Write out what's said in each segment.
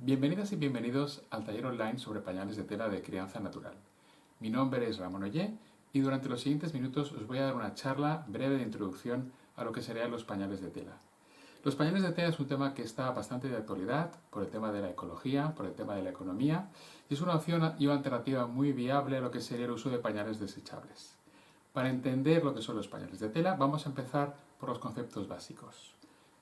Bienvenidas y bienvenidos al taller online sobre pañales de tela de crianza natural. Mi nombre es Ramón Ollé y durante los siguientes minutos os voy a dar una charla breve de introducción a lo que serían los pañales de tela. Los pañales de tela es un tema que está bastante de actualidad por el tema de la ecología, por el tema de la economía y es una opción y una alternativa muy viable a lo que sería el uso de pañales desechables. Para entender lo que son los pañales de tela vamos a empezar por los conceptos básicos.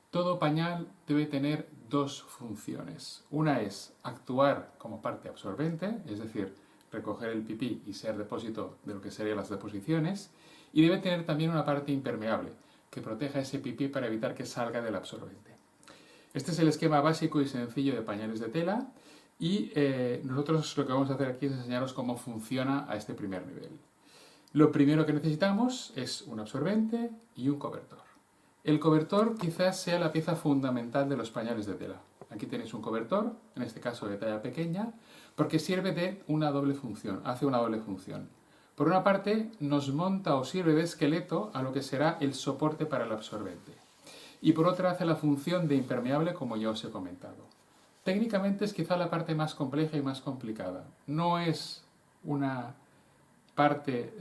Todo pañal debe tener dos funciones. Una es actuar como parte absorbente, es decir, recoger el pipí y ser depósito de lo que serían las deposiciones, y debe tener también una parte impermeable, que proteja ese pipí para evitar que salga del absorbente. Este es el esquema básico y sencillo de pañales de tela, y nosotros lo que vamos a hacer aquí es enseñaros cómo funciona a este primer nivel. Lo primero que necesitamos es un absorbente y un cobertor. El cobertor quizás sea la pieza fundamental de los pañales de tela. Aquí tenéis un cobertor, en este caso de talla pequeña, porque sirve de una doble función, hace una doble función. Por una parte, nos monta o sirve de esqueleto a lo que será el soporte para el absorbente. Y por otra, hace la función de impermeable, como ya os he comentado. Técnicamente es quizá la parte más compleja y más complicada. No es una parte,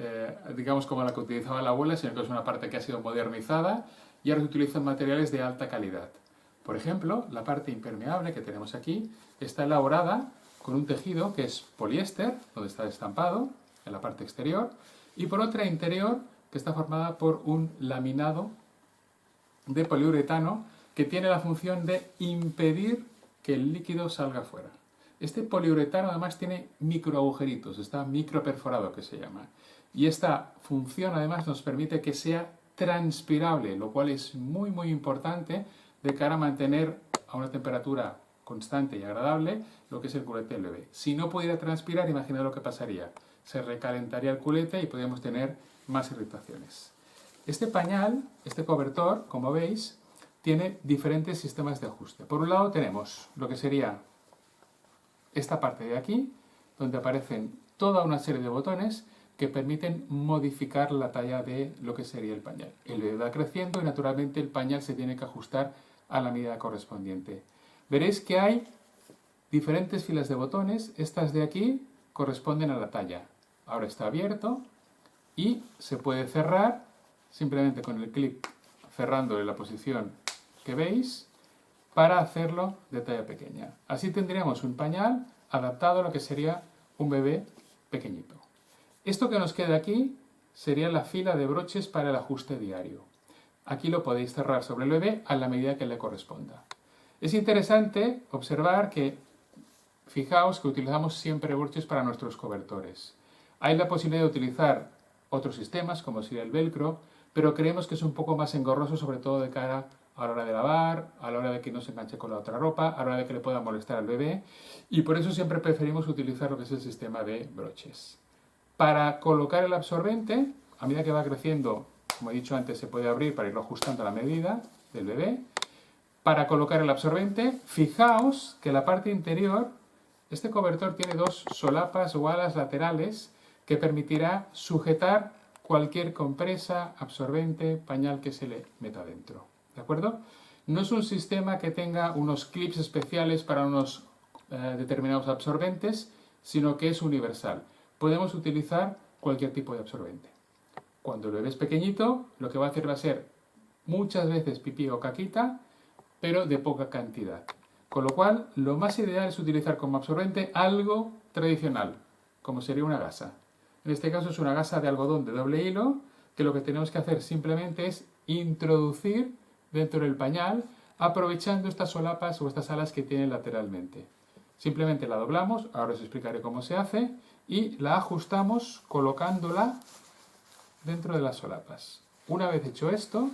digamos, como la que utilizaba la abuela, sino que es una parte que ha sido modernizada y ahora se utilizan materiales de alta calidad. Por ejemplo, la parte impermeable que tenemos aquí está elaborada con un tejido que es poliéster, donde está estampado, en la parte exterior, y por otra interior, que está formada por un laminado de poliuretano que tiene la función de impedir que el líquido salga fuera. Este poliuretano además tiene microagujeritos, está microperforado que se llama. Y esta función además nos permite que sea transpirable, lo cual es muy importante de cara a mantener a una temperatura constante y agradable lo que es el culete del bebé. Si no pudiera transpirar, imaginad lo que pasaría. Se recalentaría el culete y podríamos tener más irritaciones. Este pañal, este cobertor, como veis, tiene diferentes sistemas de ajuste. Por un lado tenemos lo que sería esta parte de aquí, donde aparecen toda una serie de botones que permiten modificar la talla de lo que sería el pañal. El bebé va creciendo y naturalmente el pañal se tiene que ajustar a la medida correspondiente. Veréis que hay diferentes filas de botones. Estas de aquí corresponden a la talla. Ahora está abierto y se puede cerrar simplemente con el clic cerrándole la posición que veis para hacerlo de talla pequeña. Así tendríamos un pañal adaptado a lo que sería un bebé pequeñito. Esto que nos queda aquí sería la fila de broches para el ajuste diario. Aquí lo podéis cerrar sobre el bebé a la medida que le corresponda. Es interesante observar que, fijaos que utilizamos siempre broches para nuestros cobertores. Hay la posibilidad de utilizar otros sistemas, como sería el velcro, pero creemos que es un poco más engorroso, sobre todo de cara a la hora de lavar, a la hora de que no se enganche con la otra ropa, a la hora de que le pueda molestar al bebé, y por eso siempre preferimos utilizar lo que es el sistema de broches. Para colocar el absorbente, a medida que va creciendo, como he dicho antes, se puede abrir para irlo ajustando a la medida del bebé. Para colocar el absorbente, fijaos que la parte interior, este cobertor tiene dos solapas o alas laterales que permitirá sujetar cualquier compresa, absorbente, pañal que se le meta dentro. ¿De acuerdo? No es un sistema que tenga unos clips especiales para unos determinados absorbentes, sino que es universal. Podemos utilizar cualquier tipo de absorbente. Cuando el bebé es pequeñito, lo que va a hacer va a ser muchas veces pipí o caquita, pero de poca cantidad. Con lo cual, lo más ideal es utilizar como absorbente algo tradicional, como sería una gasa. En este caso es una gasa de algodón de doble hilo, que lo que tenemos que hacer simplemente es introducir dentro del pañal, aprovechando estas solapas o estas alas que tiene lateralmente. Simplemente la doblamos, ahora os explicaré cómo se hace, y la ajustamos colocándola dentro de las solapas. Una vez hecho esto,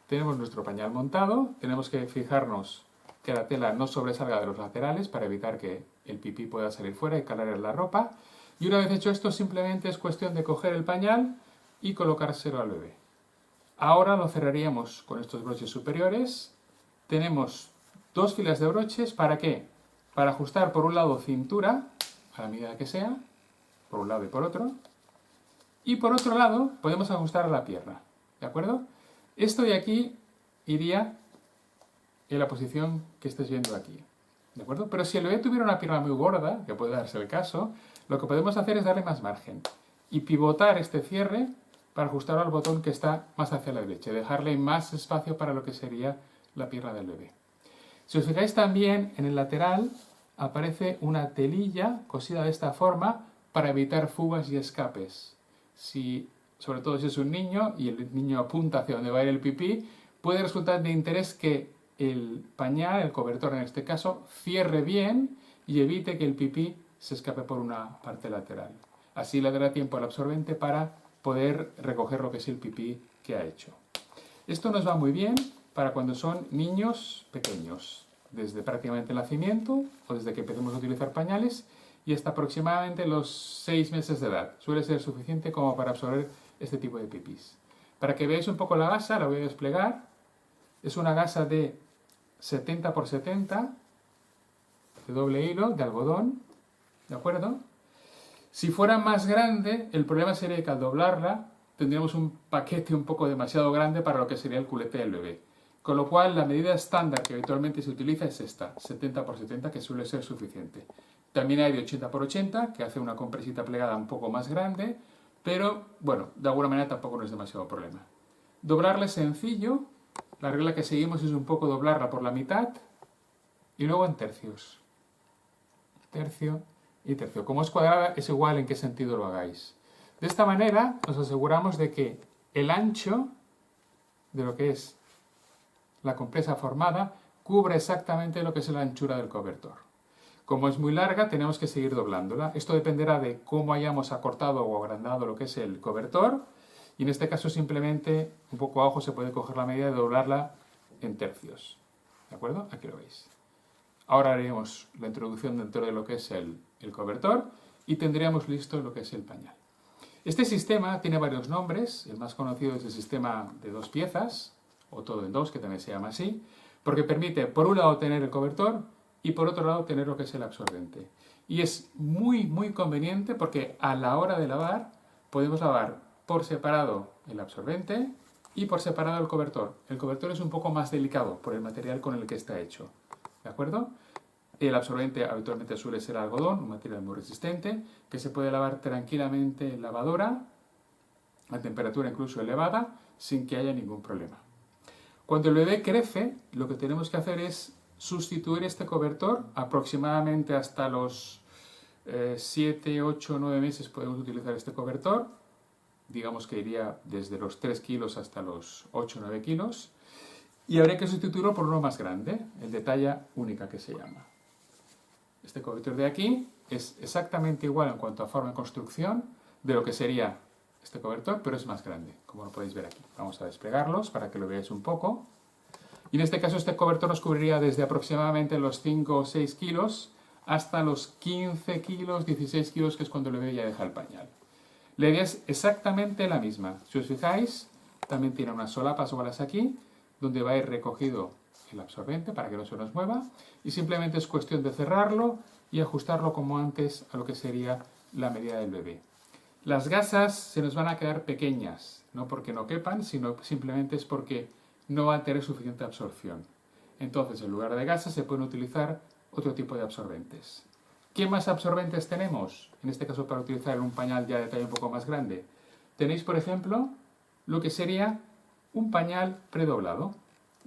tenemos nuestro pañal montado. Tenemos que fijarnos que la tela no sobresalga de los laterales para evitar que el pipí pueda salir fuera y calar en la ropa. Y una vez hecho esto, simplemente es cuestión de coger el pañal y colocárselo al bebé. Ahora lo cerraríamos con estos broches superiores. Tenemos dos filas de broches. ¿Para qué? Para ajustar por un lado cintura, a la medida que sea, por un lado y por otro. Y por otro lado podemos ajustar a la pierna. ¿De acuerdo? Esto de aquí iría en la posición que estáis viendo aquí. ¿De acuerdo? Pero si el bebé tuviera una pierna muy gorda, que puede darse el caso, lo que podemos hacer es darle más margen y pivotar este cierre para ajustarlo al botón que está más hacia la derecha, dejarle más espacio para lo que sería la pierna del bebé. Si os fijáis también, en el lateral aparece una telilla cosida de esta forma para evitar fugas y escapes. Sobre todo si es un niño y el niño apunta hacia donde va a ir el pipí, puede resultar de interés que el pañal, el cobertor en este caso, cierre bien y evite que el pipí se escape por una parte lateral. Así le dará tiempo al absorbente para poder recoger lo que es el pipí que ha hecho. Esto nos va muy bien para cuando son niños pequeños, desde prácticamente el nacimiento o desde que empecemos a utilizar pañales y hasta aproximadamente los 6 meses de edad. Suele ser suficiente como para absorber este tipo de pipís. Para que veáis un poco la gasa, la voy a desplegar. Es una gasa de 70 por 70 de doble hilo, de algodón, ¿de acuerdo? Si fuera más grande, el problema sería que al doblarla tendríamos un paquete un poco demasiado grande para lo que sería el culete del bebé. Con lo cual, la medida estándar que habitualmente se utiliza es esta, 70 por 70, que suele ser suficiente. También hay de 80 por 80, que hace una compresita plegada un poco más grande, pero, bueno, de alguna manera tampoco no es demasiado problema. Doblarla es sencillo. La regla que seguimos es un poco doblarla por la mitad y luego en tercios. Tercio y tercio. Como es cuadrada, es igual en qué sentido lo hagáis. De esta manera nos aseguramos de que el ancho de lo que es la compresa formada cubre exactamente lo que es la anchura del cobertor. Como es muy larga, tenemos que seguir doblándola. Esto dependerá de cómo hayamos acortado o agrandado lo que es el cobertor. Y en este caso simplemente, un poco a ojo, se puede coger la medida de doblarla en tercios. ¿De acuerdo? Aquí lo veis. Ahora haremos la introducción dentro de lo que es el cobertor y tendríamos listo lo que es el pañal. Este sistema tiene varios nombres. El más conocido es el sistema de 2 piezas, o todo en 2, que también se llama así, porque permite, por un lado, tener el cobertor y por otro lado, tener lo que es el absorbente. Y es muy, muy conveniente porque a la hora de lavar, podemos lavar por separado el absorbente y por separado el cobertor. El cobertor es un poco más delicado por el material con el que está hecho. ¿De acuerdo? El absorbente habitualmente suele ser algodón, un material muy resistente, que se puede lavar tranquilamente en lavadora, a temperatura incluso elevada, sin que haya ningún problema. Cuando el bebé crece, lo que tenemos que hacer es sustituir este cobertor aproximadamente hasta los 7, 8, 9 meses podemos utilizar este cobertor. Digamos que iría desde los 3 kilos hasta los 8 o 9 kilos. Y habría que sustituirlo por uno más grande, el de talla única que se llama. Este cobertor de aquí es exactamente igual en cuanto a forma y construcción de lo que sería este cobertor, pero es más grande, como lo podéis ver aquí. Vamos a desplegarlos para que lo veáis un poco. Y en este caso este cobertor nos cubriría desde aproximadamente los 5 o 6 kilos hasta los 15 kilos, 16 kilos, que es cuando el bebé ya deja el pañal. La idea es exactamente la misma. Si os fijáis, también tiene unas solapas o balas aquí, donde va a ir recogido el absorbente para que no se nos mueva, y simplemente es cuestión de cerrarlo y ajustarlo como antes a lo que sería la medida del bebé. Las gasas se nos van a quedar pequeñas, no porque no quepan, sino simplemente es porque no va a tener suficiente absorción. Entonces, en lugar de gasas se pueden utilizar otro tipo de absorbentes. ¿Qué más absorbentes tenemos? En este caso, para utilizar en un pañal ya de talla un poco más grande. Tenéis, por ejemplo, lo que sería un pañal predoblado.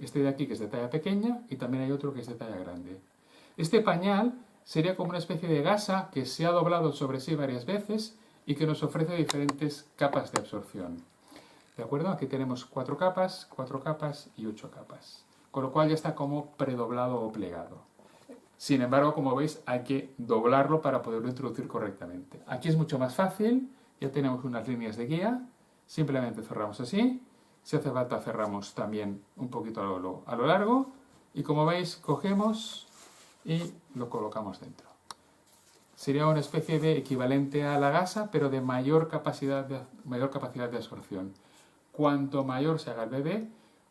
Este de aquí, que es de talla pequeña, y también hay otro que es de talla grande. Este pañal sería como una especie de gasa que se ha doblado sobre sí varias veces y que nos ofrece diferentes capas de absorción. ¿De acuerdo? Aquí tenemos 4 capas y 8 capas. Con lo cual ya está como predoblado o plegado. Sin embargo, como veis, hay que doblarlo para poderlo introducir correctamente. Aquí es mucho más fácil. Ya tenemos unas líneas de guía. Simplemente cerramos así. Si hace falta, cerramos también un poquito a lo largo. Y como veis, cogemos y lo colocamos dentro. Sería una especie de equivalente a la gasa, pero de mayor capacidad de absorción. Cuanto mayor se haga el bebé,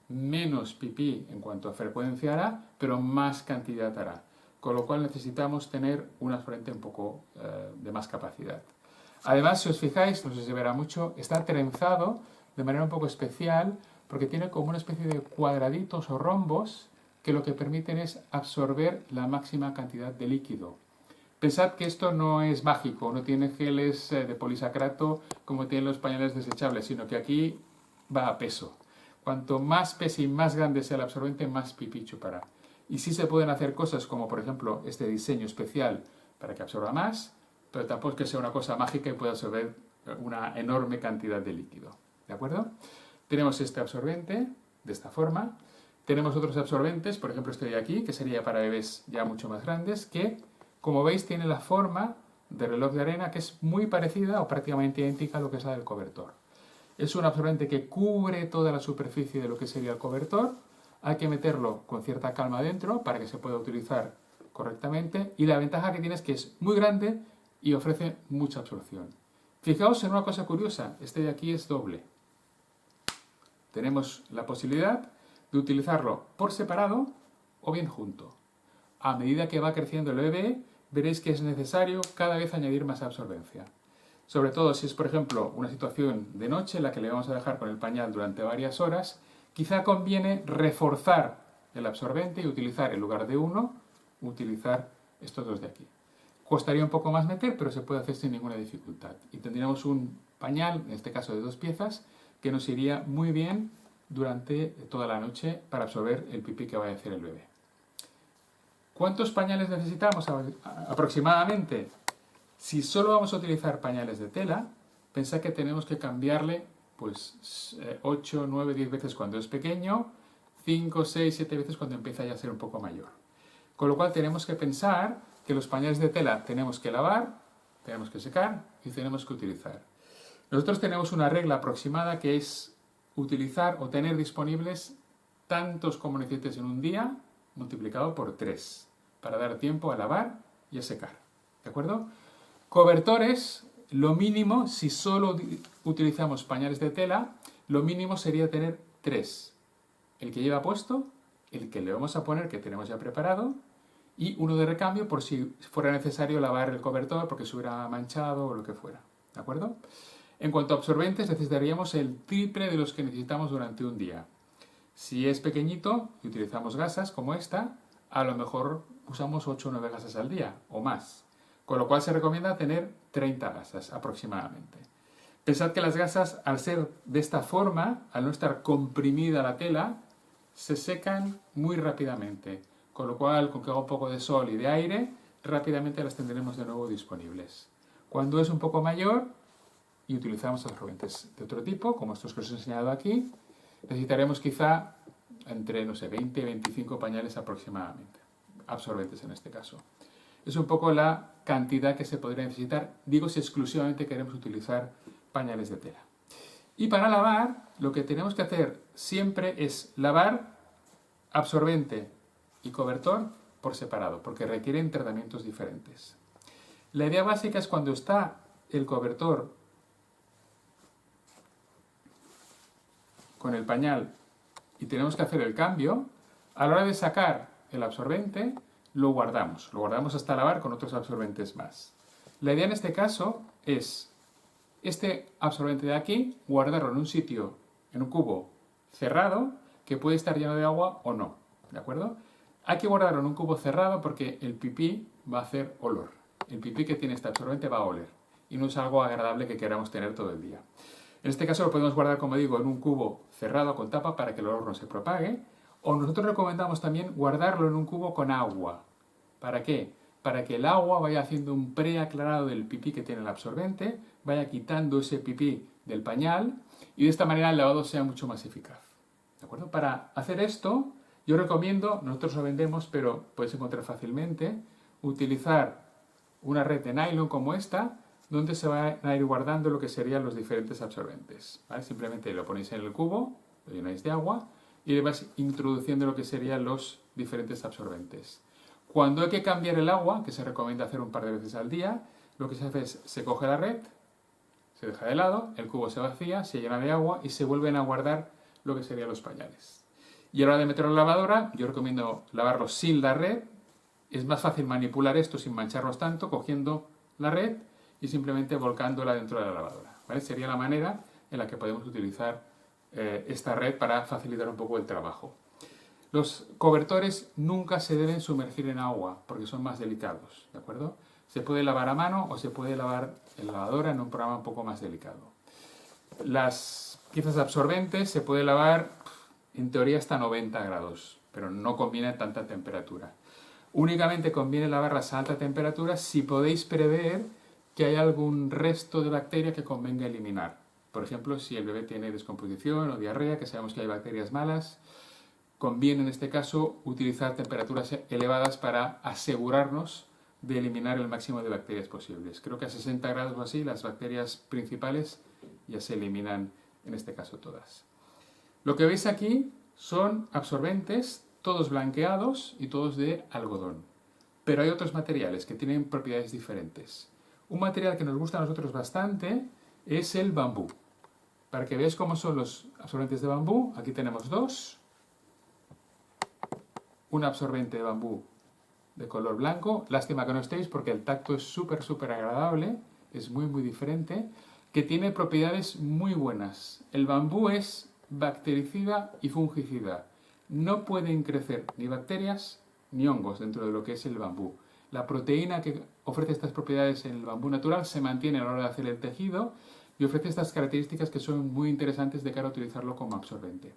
menos pipí en cuanto a frecuencia hará, pero más cantidad hará. Con lo cual necesitamos tener un absorbente un poco de más capacidad. Además, si os fijáis, no sé si se verá mucho, está trenzado de manera un poco especial porque tiene como una especie de cuadraditos o rombos que lo que permiten es absorber la máxima cantidad de líquido. Pensad que esto no es mágico, no tiene geles de polisacrato como tienen los pañales desechables, sino que aquí va a peso. Cuanto más pese y más grande sea el absorbente, más pipí chupará. Y sí se pueden hacer cosas como, por ejemplo, este diseño especial para que absorba más, pero tampoco es que sea una cosa mágica y pueda absorber una enorme cantidad de líquido. ¿De acuerdo? Tenemos este absorbente de esta forma. Tenemos otros absorbentes, por ejemplo este de aquí, que sería para bebés ya mucho más grandes, que, como veis, tiene la forma de reloj de arena que es muy parecida o prácticamente idéntica a lo que es la del cobertor. Es un absorbente que cubre toda la superficie de lo que sería el cobertor. Hay que meterlo con cierta calma dentro para que se pueda utilizar correctamente. Y la ventaja que tiene es que es muy grande y ofrece mucha absorción. Fijaos en una cosa curiosa, este de aquí es doble. Tenemos la posibilidad de utilizarlo por separado o bien junto. A medida que va creciendo el bebé, veréis que es necesario cada vez añadir más absorbencia. Sobre todo si es, por ejemplo, una situación de noche en la que le vamos a dejar con el pañal durante varias horas, quizá conviene reforzar el absorbente y utilizar, en lugar de uno, utilizar estos dos de aquí. Costaría un poco más meter, pero se puede hacer sin ninguna dificultad. Y tendríamos un pañal, en este caso de 2 piezas, que nos iría muy bien durante toda la noche para absorber el pipí que vaya a hacer el bebé. ¿Cuántos pañales necesitamos aproximadamente? Si solo vamos a utilizar pañales de tela, pensad que tenemos que cambiarle pues 8, 9, 10 veces cuando es pequeño, 5, 6, 7 veces cuando empieza ya a ser un poco mayor. Con lo cual tenemos que pensar que los pañales de tela tenemos que lavar, tenemos que secar y tenemos que utilizar. Nosotros tenemos una regla aproximada que es utilizar o tener disponibles tantos como necesites en un día multiplicado por 3 para dar tiempo a lavar y a secar. ¿De acuerdo? Cobertores, lo mínimo, si solo utilizamos pañales de tela, lo mínimo sería tener 3. El que lleva puesto, el que le vamos a poner, que tenemos ya preparado, y uno de recambio por si fuera necesario lavar el cobertor porque se hubiera manchado o lo que fuera. ¿De acuerdo? En cuanto a absorbentes, necesitaríamos el triple de los que necesitamos durante un día. Si es pequeñito y utilizamos gasas como esta, a lo mejor usamos 8 o 9 gasas al día o más. Con lo cual se recomienda tener 30 gasas aproximadamente. Pensad que las gasas, al ser de esta forma, al no estar comprimida la tela, se secan muy rápidamente. Con lo cual, con que haga un poco de sol y de aire, rápidamente las tendremos de nuevo disponibles. Cuando es un poco mayor y utilizamos absorbentes de otro tipo, como estos que os he enseñado aquí, necesitaremos quizá entre, no sé, 20 y 25 pañales aproximadamente. Absorbentes en este caso. Es un poco la cantidad que se podría necesitar, digo si exclusivamente queremos utilizar pañales de tela. Y para lavar, lo que tenemos que hacer siempre es lavar absorbente y cobertor por separado, porque requieren tratamientos diferentes. La idea básica es cuando está el cobertor con el pañal y tenemos que hacer el cambio, a la hora de sacar el absorbente, lo guardamos hasta lavar con otros absorbentes más. La idea en este caso es este absorbente de aquí, guardarlo en un sitio, en un cubo cerrado, que puede estar lleno de agua o no, ¿de acuerdo? Hay que guardarlo en un cubo cerrado porque el pipí va a hacer olor. El pipí que tiene este absorbente va a oler y no es algo agradable que queramos tener todo el día. En este caso lo podemos guardar, como digo, en un cubo cerrado con tapa para que el olor no se propague. O nosotros recomendamos también guardarlo en un cubo con agua. ¿Para qué? Para que el agua vaya haciendo un preaclarado del pipí que tiene el absorbente, vaya quitando ese pipí del pañal y de esta manera el lavado sea mucho más eficaz. ¿De acuerdo? Para hacer esto, yo recomiendo, nosotros lo vendemos, pero podéis encontrar fácilmente, utilizar una red de nylon como esta, donde se van a ir guardando lo que serían los diferentes absorbentes. ¿Vale? Simplemente lo ponéis en el cubo, lo llenáis de agua y le vais introduciendo lo que serían los diferentes absorbentes. Cuando hay que cambiar el agua, que se recomienda hacer un par de veces al día, lo que se hace es, se coge la red, se deja de lado, el cubo se vacía, se llena de agua y se vuelven a guardar lo que serían los pañales. Y a la hora de meterlo en la lavadora, yo recomiendo lavarlo sin la red. Es más fácil manipular esto sin mancharlos tanto, cogiendo la red y simplemente volcándola dentro de la lavadora. ¿Vale? Sería la manera en la que podemos utilizar esta red para facilitar un poco el trabajo. Los cobertores nunca se deben sumergir en agua porque son más delicados, ¿de acuerdo? Se puede lavar a mano o se puede lavar en lavadora en un programa un poco más delicado. Las piezas absorbentes se puede lavar en teoría hasta 90 grados, pero no conviene a tanta temperatura. Únicamente conviene lavarlas a alta temperatura si podéis prever que hay algún resto de bacteria que convenga eliminar. Por ejemplo, si el bebé tiene descomposición o diarrea, que sabemos que hay bacterias malas, conviene en este caso utilizar temperaturas elevadas para asegurarnos de eliminar el máximo de bacterias posibles. Creo que a 60 grados o así las bacterias principales ya se eliminan, en este caso todas. Lo que veis aquí son absorbentes, todos blanqueados y todos de algodón. Pero hay otros materiales que tienen propiedades diferentes. Un material que nos gusta a nosotros bastante es el bambú. Para que veáis cómo son los absorbentes de bambú, aquí tenemos dos. Un absorbente de bambú de color blanco. Lástima que no estéis porque el tacto es súper agradable, es muy diferente, que tiene propiedades muy buenas. El bambú es bactericida y fungicida. No pueden crecer ni bacterias ni hongos dentro de lo que es el bambú. La proteína que ofrece estas propiedades en el bambú natural se mantiene a la hora de hacer el tejido y ofrece estas características que son muy interesantes de cara a utilizarlo como absorbente.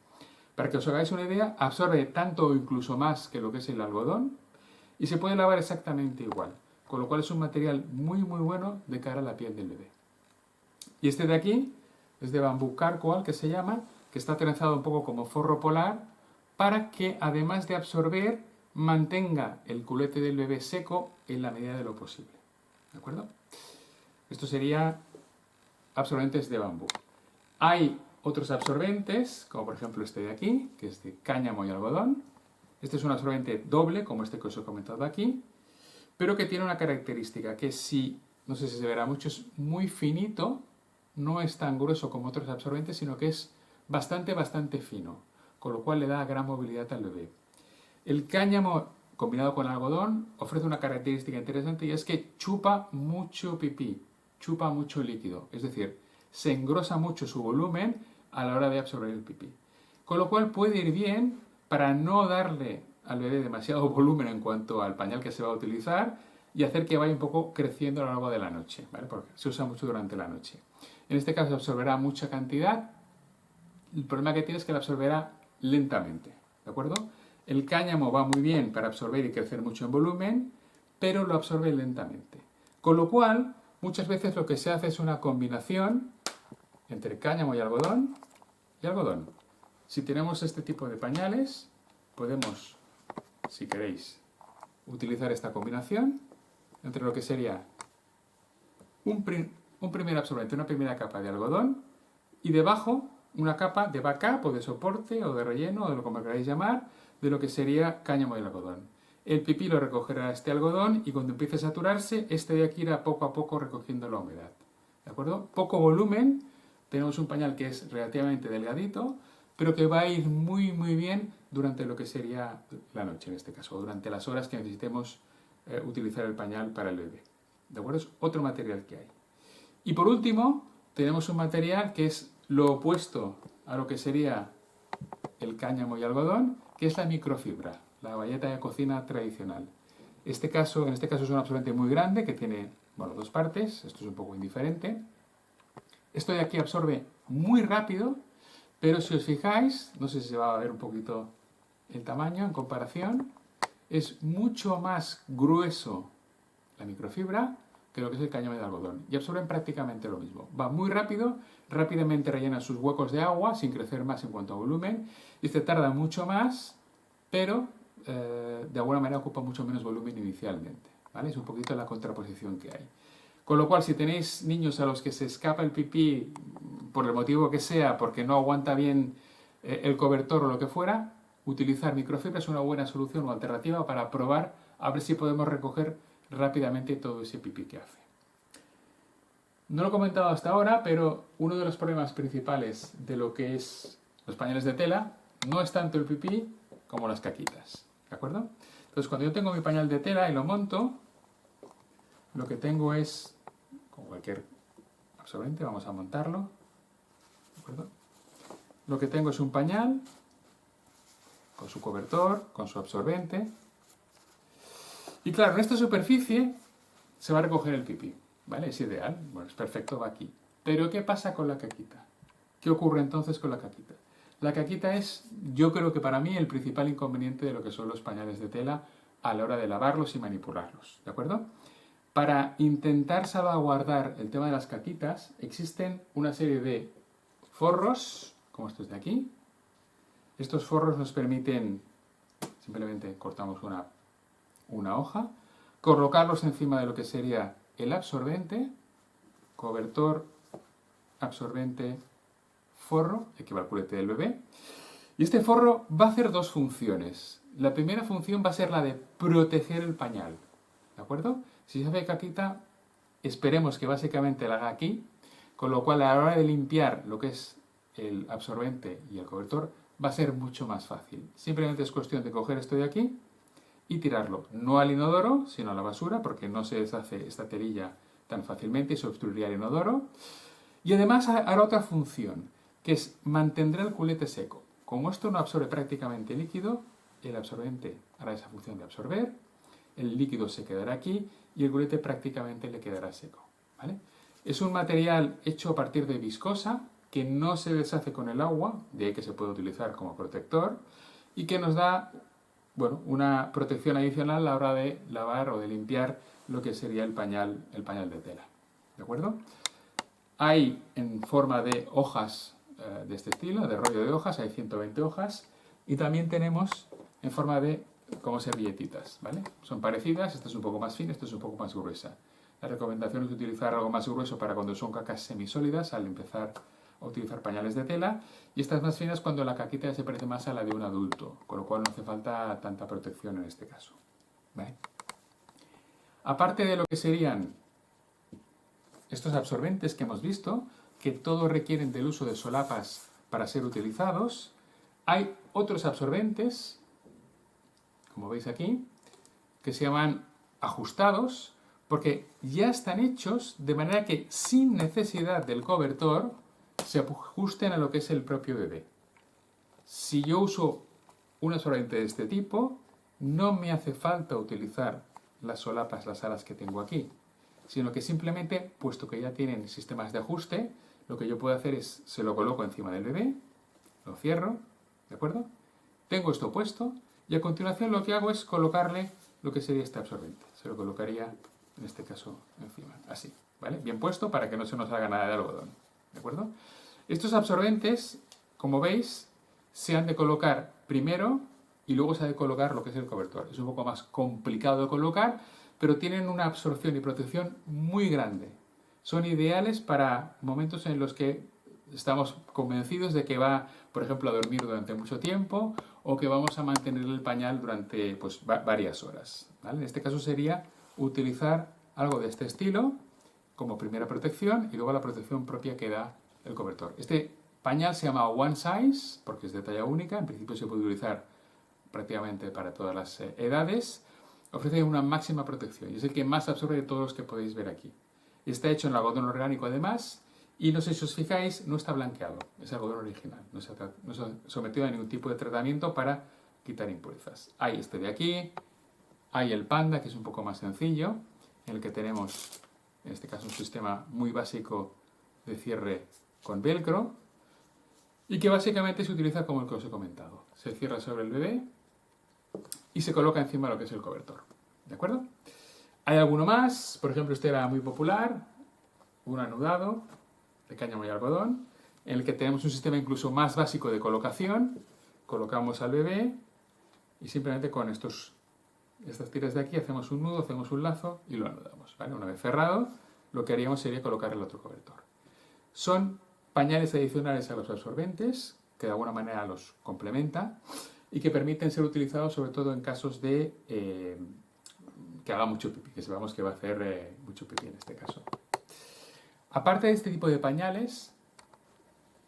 Para que os hagáis una idea, absorbe tanto o incluso más que lo que es el algodón y se puede lavar exactamente igual, con lo cual es un material muy bueno de cara a la piel del bebé. Y este de aquí es de bambú carcoal, que se llama, que está trenzado un poco como forro polar para que, además de absorber, mantenga el culete del bebé seco en la medida de lo posible. ¿De acuerdo? Esto sería absorbentes de bambú. Hay otros absorbentes, como por ejemplo este de aquí, que es de cáñamo y algodón. Este es un absorbente doble, como este que os he comentado aquí, pero que tiene una característica, que no sé si se verá mucho, es muy finito, no es tan grueso como otros absorbentes, sino que es bastante fino, con lo cual le da gran movilidad al bebé. El cáñamo combinado con algodón ofrece una característica interesante y es que chupa mucho pipí, chupa mucho líquido, es decir, se engrosa mucho su volumen a la hora de absorber el pipí. Con lo cual puede ir bien para no darle al bebé demasiado volumen en cuanto al pañal que se va a utilizar y hacer que vaya un poco creciendo a lo largo de la noche, ¿vale? Porque se usa mucho durante la noche. En este caso absorberá mucha cantidad. El problema que tiene es que la absorberá lentamente, ¿de acuerdo? El cáñamo va muy bien para absorber y crecer mucho en volumen, pero lo absorbe lentamente. Con lo cual, muchas veces lo que se hace es una combinación entre cáñamo y algodón. Si tenemos este tipo de pañales, podemos, si queréis, utilizar esta combinación entre lo que sería un primer absorbente, una primera capa de algodón y debajo una capa de backup o de soporte o de relleno, o de lo que queráis llamar, de lo que sería cáñamo y algodón. El pipí lo recogerá este algodón y cuando empiece a saturarse, este de aquí irá poco a poco recogiendo la humedad. ¿De acuerdo? Poco volumen, tenemos un pañal que es relativamente delgadito, pero que va a ir muy bien durante lo que sería la noche en este caso, o durante las horas que necesitemos utilizar el pañal para el bebé. ¿De acuerdo? Es otro material que hay. Y por último, tenemos un material que es lo opuesto a lo que sería el cáñamo y algodón, que es la microfibra, la bayeta de cocina tradicional. En este caso es un absorbente muy grande que tiene, dos partes, esto es un poco indiferente. Esto de aquí absorbe muy rápido, pero si os fijáis, no sé si se va a ver un poquito el tamaño en comparación, es mucho más grueso la microfibra que lo que es el cáñamo de algodón y absorben prácticamente lo mismo. Va muy rápido, rápidamente rellena sus huecos de agua sin crecer más en cuanto a volumen y se tarda mucho más, pero de alguna manera ocupa mucho menos volumen inicialmente, ¿vale? Es un poquito la contraposición que hay. Con lo cual, si tenéis niños a los que se escapa el pipí por el motivo que sea, porque no aguanta bien el cobertor o lo que fuera, utilizar microfibra es una buena solución o alternativa para probar a ver si podemos recoger rápidamente todo ese pipí que hace. No lo he comentado hasta ahora, pero uno de los problemas principales de lo que es los pañales de tela no es tanto el pipí como las caquitas, ¿de acuerdo? Entonces, cuando yo tengo mi pañal de tela y lo monto, lo que tengo es, con cualquier absorbente, vamos a montarlo, ¿de acuerdo? Lo que tengo es un pañal con su cobertor, con su absorbente. Y claro, en esta superficie se va a recoger el pipí, ¿vale? Es ideal, bueno, es perfecto, va aquí. Pero ¿qué pasa con la caquita? ¿Qué ocurre entonces con la caquita? La caquita es, yo creo que para mí, el principal inconveniente de lo que son los pañales de tela a la hora de lavarlos y manipularlos, ¿de acuerdo? Para intentar salvaguardar el tema de las caquitas, existen una serie de forros, como estos de aquí. Estos forros nos permiten, simplemente cortamos una hoja, colocarlos encima de lo que sería el absorbente, cobertor, absorbente, forro, aquí va el culete del bebé. Y este forro va a hacer dos funciones. La primera función va a ser la de proteger el pañal, ¿de acuerdo? Si se hace caquita, esperemos que básicamente la haga aquí, con lo cual a la hora de limpiar lo que es el absorbente y el cobertor va a ser mucho más fácil. Simplemente es cuestión de coger esto de aquí y tirarlo, no al inodoro, sino a la basura, porque no se deshace esta telilla tan fácilmente y se obstruiría el inodoro. Y además hará otra función, que es mantendrá el culete seco. Como esto no absorbe prácticamente líquido, el absorbente hará esa función de absorber, el líquido se quedará aquí y el culete prácticamente le quedará seco, ¿vale? Es un material hecho a partir de viscosa que no se deshace con el agua, de ahí que se puede utilizar como protector y que nos da, bueno, una protección adicional a la hora de lavar o de limpiar lo que sería el pañal de tela, ¿de acuerdo? Hay en forma de hojas de este estilo, de rollo de hojas, hay 120 hojas y también tenemos en forma de como servilletitas, ¿vale? Son parecidas, esta es un poco más fina, esta es un poco más gruesa. La recomendación es utilizar algo más grueso para cuando son cacas semisólidas, al empezar a utilizar pañales de tela, y estas más finas cuando la caquita ya se parece más a la de un adulto, con lo cual no hace falta tanta protección en este caso, ¿vale? Aparte de lo que serían estos absorbentes que hemos visto, que todos requieren del uso de solapas para ser utilizados, hay otros absorbentes, como veis aquí, que se llaman ajustados, porque ya están hechos de manera que sin necesidad del cobertor se ajusten a lo que es el propio bebé. Si yo uso un absorbente de este tipo, no me hace falta utilizar las solapas, las alas que tengo aquí, sino que simplemente, puesto que ya tienen sistemas de ajuste, lo que yo puedo hacer es, se lo coloco encima del bebé, lo cierro, ¿de acuerdo? Tengo esto puesto y a continuación lo que hago es colocarle lo que sería este absorbente. Se lo colocaría, en este caso, encima, así, ¿vale? Bien puesto para que no se nos haga nada de algodón, ¿de acuerdo? Estos absorbentes, como veis, se han de colocar primero y luego se ha de colocar lo que es el cobertor. Es un poco más complicado de colocar, pero tienen una absorción y protección muy grande. Son ideales para momentos en los que estamos convencidos de que va, por ejemplo, a dormir durante mucho tiempo o que vamos a mantener el pañal durante pues, varias horas, ¿vale? En este caso sería utilizar algo de este estilo como primera protección y luego la protección propia que da el cobertor. Este pañal se llama One Size porque es de talla única, en principio se puede utilizar prácticamente para todas las edades. Ofrece una máxima protección y es el que más absorbe de todos los que podéis ver aquí. Está hecho en algodón orgánico además y no sé si os fijáis, no está blanqueado, es algodón original, no se ha sometido a ningún tipo de tratamiento para quitar impurezas. Hay este de aquí, hay el Panda que es un poco más sencillo, en el que tenemos en este caso un sistema muy básico de cierre con velcro y que básicamente se utiliza como el que os he comentado. Se cierra sobre el bebé y se coloca encima de lo que es el cobertor, ¿de acuerdo? Hay alguno más, por ejemplo este era muy popular, un anudado de cáñamo y algodón, en el que tenemos un sistema incluso más básico de colocación, colocamos al bebé y simplemente con estas tiras de aquí hacemos un nudo, hacemos un lazo y lo anudamos, ¿vale? Una vez cerrado, lo que haríamos sería colocar el otro cobertor. Son pañales adicionales a los absorbentes, que de alguna manera los complementa y que permiten ser utilizados sobre todo en casos de que haga mucho pipí, que sepamos que va a hacer mucho pipí en este caso. Aparte de este tipo de pañales,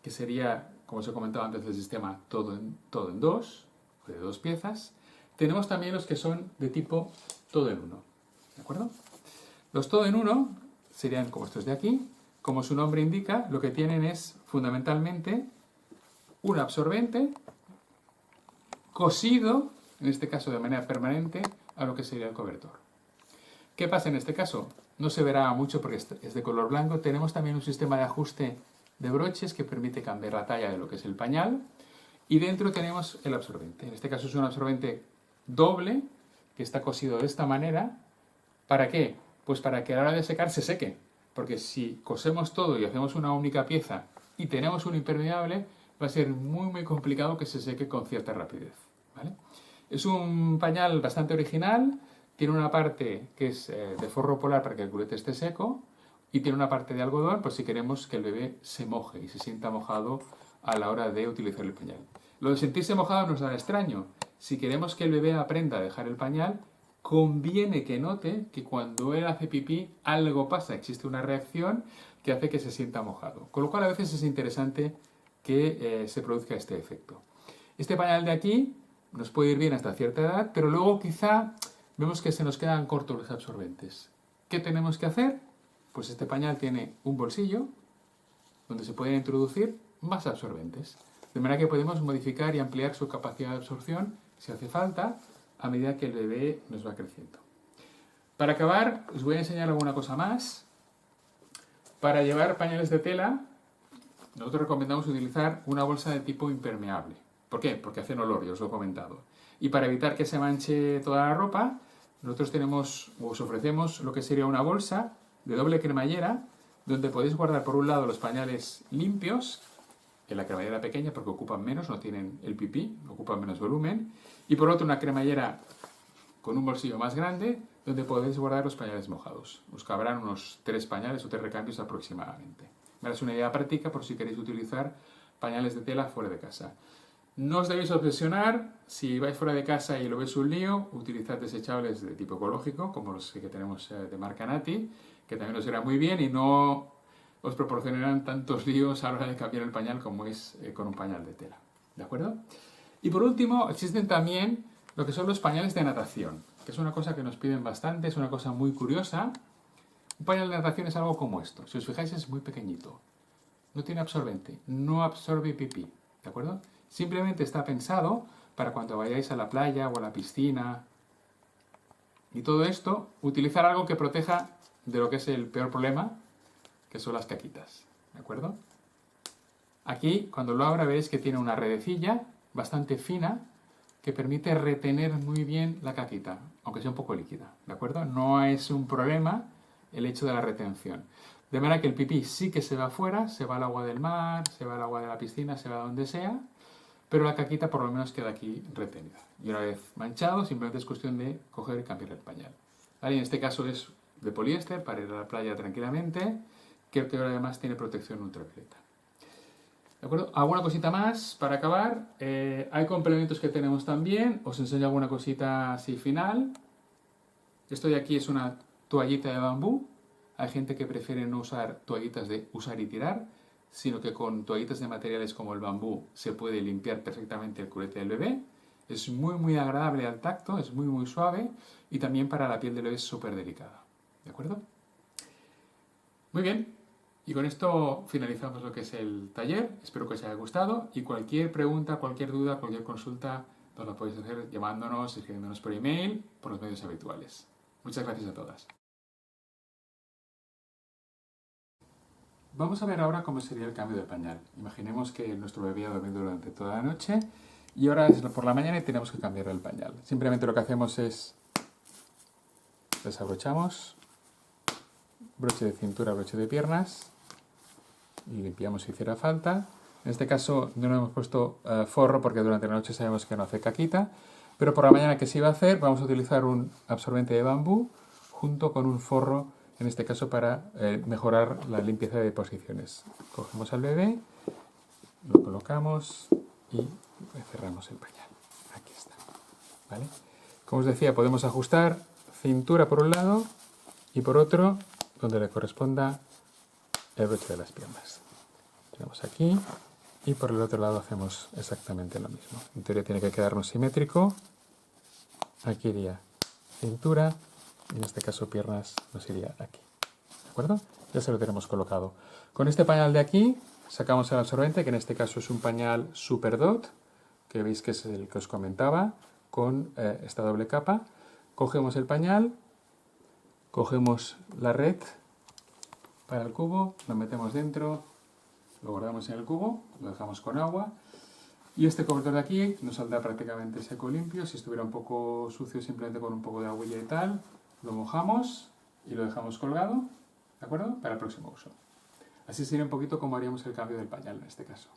que sería, como os he comentado antes, el sistema todo en dos, o de dos piezas, tenemos también los que son de tipo todo en uno, ¿de acuerdo? Los todo en uno serían como estos de aquí. Como su nombre indica, lo que tienen es fundamentalmente un absorbente cosido, en este caso de manera permanente, a lo que sería el cobertor. ¿Qué pasa en este caso? No se verá mucho porque es de color blanco. Tenemos también un sistema de ajuste de broches que permite cambiar la talla de lo que es el pañal. Y dentro tenemos el absorbente. En este caso es un absorbente doble que está cosido de esta manera. ¿Para qué? Pues para que a la hora de secar se seque. Porque si cosemos todo y hacemos una única pieza y tenemos un impermeable, va a ser muy complicado que se seque con cierta rapidez, ¿vale? Es un pañal bastante original. Tiene una parte que es de forro polar para que el culete esté seco y tiene una parte de algodón por si queremos que el bebé se moje y se sienta mojado a la hora de utilizar el pañal. Lo de sentirse mojado no es nada extraño. Si queremos que el bebé aprenda a dejar el pañal, conviene que note que cuando él hace pipí algo pasa, existe una reacción que hace que se sienta mojado. Con lo cual a veces es interesante que se produzca este efecto. Este pañal de aquí nos puede ir bien hasta cierta edad, pero luego quizá vemos que se nos quedan cortos los absorbentes. ¿Qué tenemos que hacer? Pues este pañal tiene un bolsillo donde se pueden introducir más absorbentes. De manera que podemos modificar y ampliar su capacidad de absorción, si hace falta, a medida que el bebé nos va creciendo. Para acabar, os voy a enseñar alguna cosa más. Para llevar pañales de tela, nosotros recomendamos utilizar una bolsa de tipo impermeable. ¿Por qué? Porque hacen olor, ya os lo he comentado. Y para evitar que se manche toda la ropa, nosotros os ofrecemos lo que sería una bolsa de doble cremallera, donde podéis guardar por un lado los pañales limpios, en la cremallera pequeña porque ocupan menos, no tienen el pipí, ocupan menos volumen, y por otro una cremallera con un bolsillo más grande, donde podéis guardar los pañales mojados. Os cabrán unos 3 pañales o 3 recambios aproximadamente. Es una idea práctica por si queréis utilizar pañales de tela fuera de casa. No os debéis obsesionar, si vais fuera de casa y lo veis un lío, utilizad desechables de tipo ecológico, como los que tenemos de marca Nati, que también os irá muy bien y no os proporcionarán tantos líos a la hora de cambiar el pañal como es con un pañal de tela. ¿De acuerdo? Y por último, existen también lo que son los pañales de natación, que es una cosa que nos piden bastante, es una cosa muy curiosa. Un pañal de natación es algo como esto. Si os fijáis es muy pequeñito. No tiene absorbente, no absorbe pipí. ¿De acuerdo? Simplemente está pensado para cuando vayáis a la playa o a la piscina. Y todo esto, utilizar algo que proteja de lo que es el peor problema, que son las caquitas. ¿De acuerdo? Aquí, cuando lo abra, veréis que tiene una redecilla bastante fina que permite retener muy bien la caquita, aunque sea un poco líquida. ¿De acuerdo? No es un problema el hecho de la retención. De manera que el pipí sí que se va afuera, se va al agua del mar, se va al agua de la piscina, se va a donde sea, pero la caquita por lo menos queda aquí retenida. Y una vez manchado, simplemente es cuestión de coger y cambiar el pañal. ¿Vale? En este caso es de poliéster para ir a la playa tranquilamente, que además tiene protección ultravioleta. ¿De acuerdo? Alguna cosita más para acabar. Hay complementos que tenemos también. Os enseño alguna cosita así final. Esto de aquí es una toallita de bambú. Hay gente que prefiere no usar toallitas de usar y tirar, sino que con toallitas de materiales como el bambú se puede limpiar perfectamente el culete del bebé. Es muy agradable al tacto, es muy suave y también para la piel del bebé es súper delicada. ¿De acuerdo? Muy bien. Y con esto finalizamos lo que es el taller. Espero que os haya gustado y cualquier pregunta, cualquier duda, cualquier consulta nos la podéis hacer llamándonos, escribiéndonos por email, por los medios habituales. Muchas gracias a todas. Vamos a ver ahora cómo sería el cambio de pañal. Imaginemos que nuestro bebé ha dormido durante toda la noche y ahora es por la mañana y tenemos que cambiar el pañal. Simplemente lo que hacemos es desabrochamos, broche de cintura, broche de piernas y limpiamos si hiciera falta. En este caso no le hemos puesto forro porque durante la noche sabemos que no hace caquita, pero por la mañana que sí va a hacer vamos a utilizar un absorbente de bambú junto con un forro, en este caso para mejorar la limpieza de posiciones. Cogemos al bebé, lo colocamos y cerramos el pañal. Aquí está. ¿Vale? Como os decía, podemos ajustar cintura por un lado y por otro donde le corresponda el broche de las piernas. Tenemos aquí y por el otro lado hacemos exactamente lo mismo. En teoría tiene que quedarnos simétrico. Aquí iría cintura y en este caso piernas nos iría aquí. ¿De acuerdo? Ya se lo tenemos colocado. Con este pañal de aquí sacamos el absorbente, que en este caso es un pañal Super Dot, que veis que es el que os comentaba, con esta doble capa. Cogemos el pañal, cogemos la red para el cubo, lo metemos dentro, lo guardamos en el cubo, lo dejamos con agua. Y este cobertor de aquí nos saldrá prácticamente seco limpio. Si estuviera un poco sucio, simplemente con un poco de agüilla y tal, lo mojamos y lo dejamos colgado, ¿de acuerdo? Para el próximo uso. Así sería un poquito como haríamos el cambio del pañal en este caso.